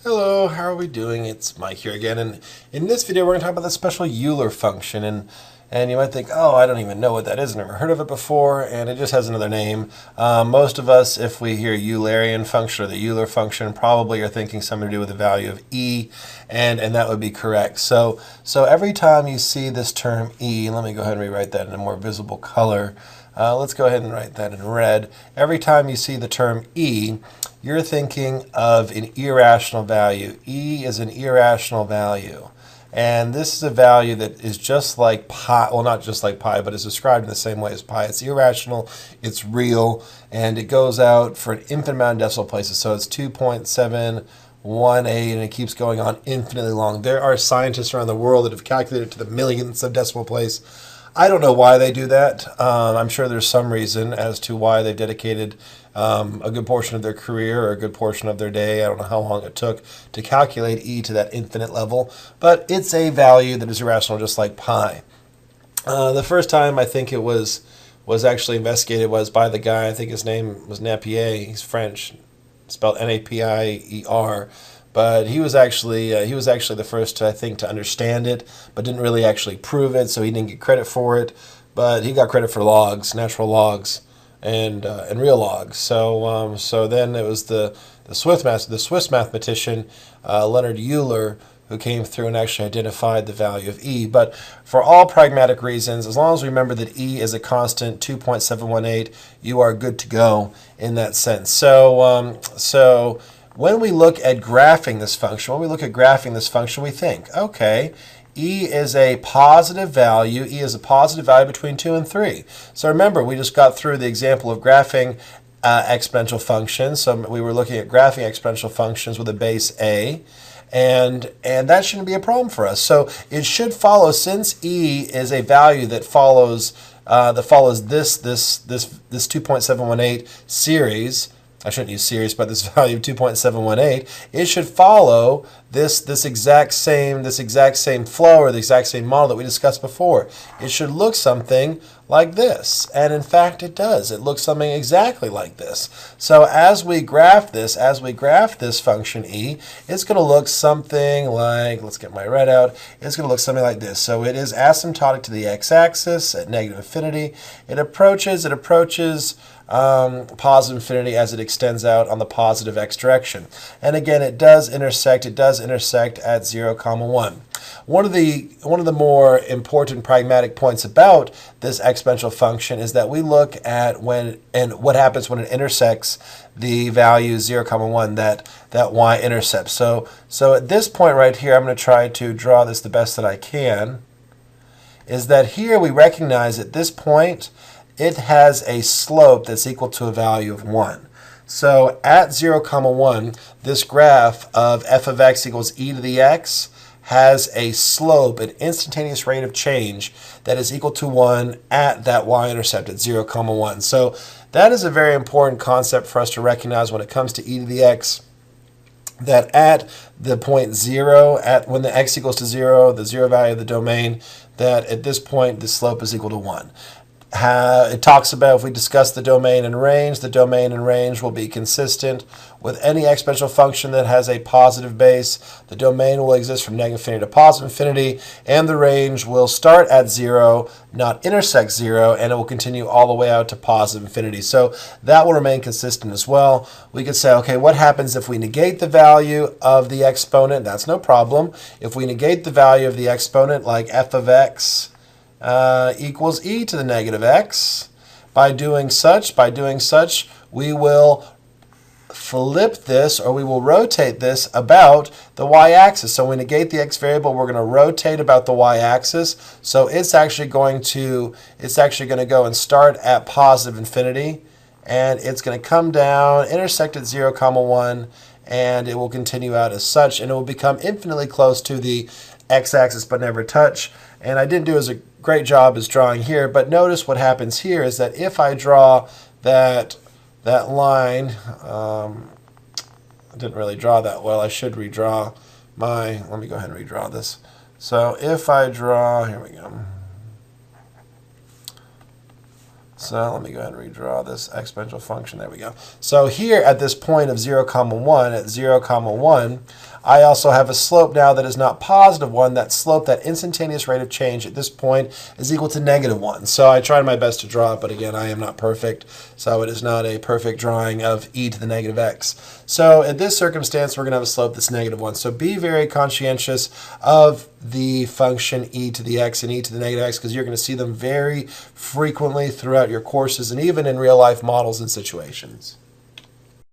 Hello, how are we doing? It's Mike here again, and in this video we're going to talk about the special Euler function, and you might think, oh, I don't even know what that is, never heard of it before, and it just has another name. Most of us, if we hear Eulerian function or the Euler function, probably are thinking something to do with the value of e, and that would be correct. So every time you see this term e, let me go ahead and rewrite that in a more visible color. Let's go ahead and write that in red. Every time you see the term e, you're thinking of an irrational value. E is an irrational value. And this is a value that is just like pi, well, not just like pi, but is described in the same way as pi. It's irrational, it's real, and it goes out for an infinite amount of decimal places. So it's 2.718, and it keeps going on infinitely long. There are scientists around the world that have calculated to the millionths of decimal place. I don't know why they do that. I'm sure there's some reason as to why they've dedicated a good portion of their career or a good portion of their day. I don't know how long it took to calculate e to that infinite level, but it's a value that is irrational just like pi. The first time I think it was actually investigated was by the guy, I think his name was Napier. He's French, spelled Napier. But he was actually the first, I think, to understand it, but didn't really actually prove it, so he didn't get credit for it. But he got credit for logs, natural logs, and real logs. So then it was the Swiss mathematician Leonard Euler who came through and actually identified the value of e. But for all pragmatic reasons, as long as we remember that e is a constant 2.718, you are good to go in that sense. So when we look at graphing this function, we think, okay, e is a positive value. E is a positive value between 2 and 3. So remember, we just got through the example of graphing exponential functions. So we were looking at graphing exponential functions with a base a. And that shouldn't be a problem for us. So it should follow, since e is a value that follows this 2.718 series. I shouldn't use series, but this value of 2.718, it should follow this exact same flow or the exact same model that we discussed before. It should look something like this, and in fact it does. It looks something exactly like this. So as we graph this function e, it's going to look something like, let's get my red out, it's going to look something like this. So it is asymptotic to the x-axis at negative infinity. It approaches positive infinity as it extends out on the positive x direction. And again, it does intersect at 0, 1. One of the more important pragmatic points about this exponential function is that we look at what happens when it intersects the value 0, 1, that y-intercept. So at this point right here, I'm going to try to draw this the best that I can, is that here we recognize at this point it has a slope that's equal to a value of 1. So at 0, 1, this graph of f of x equals e to the x has a slope, an instantaneous rate of change that is equal to 1 at that y-intercept at 0, 1. So that is a very important concept for us to recognize when it comes to e to the x, that at the point 0, when the x equals to 0, the 0 value of the domain, that at this point the slope is equal to 1. It talks about, if we discuss the domain and range will be consistent with any exponential function that has a positive base. The domain will exist from negative infinity to positive infinity, and the range will start at 0, not intersect 0, and it will continue all the way out to positive infinity. So that will remain consistent as well. We could say, okay, what happens if we negate the value of the exponent? That's no problem. If we negate the value of the exponent, like f of x equals e to the negative x. By doing such, we will flip this, or we will rotate this about the y-axis. So when we negate the x variable, we're going to rotate about the y-axis. So it's actually going to go and start at positive infinity, and it's going to come down, intersect at 0, 1, and it will continue out as such, and it will become infinitely close to the x-axis but never touch. And I didn't do as a great job as drawing here, but notice what happens here is that if I draw that line, I didn't really draw that well. I should redraw let me go ahead and redraw this. So if I draw, here we go. So let me go ahead and redraw this exponential function. There we go. So here at this point of 0, 1, at 0, 1, I also have a slope now that is not positive 1. That slope, that instantaneous rate of change at this point, is equal to negative 1. So I tried my best to draw it, but again, I am not perfect, so it is not a perfect drawing of e to the negative x. So in this circumstance, we're going to have a slope that's negative 1. So be very conscientious of the function e to the x and e to the negative x, because you're going to see them very frequently throughout your courses and even in real life models and situations.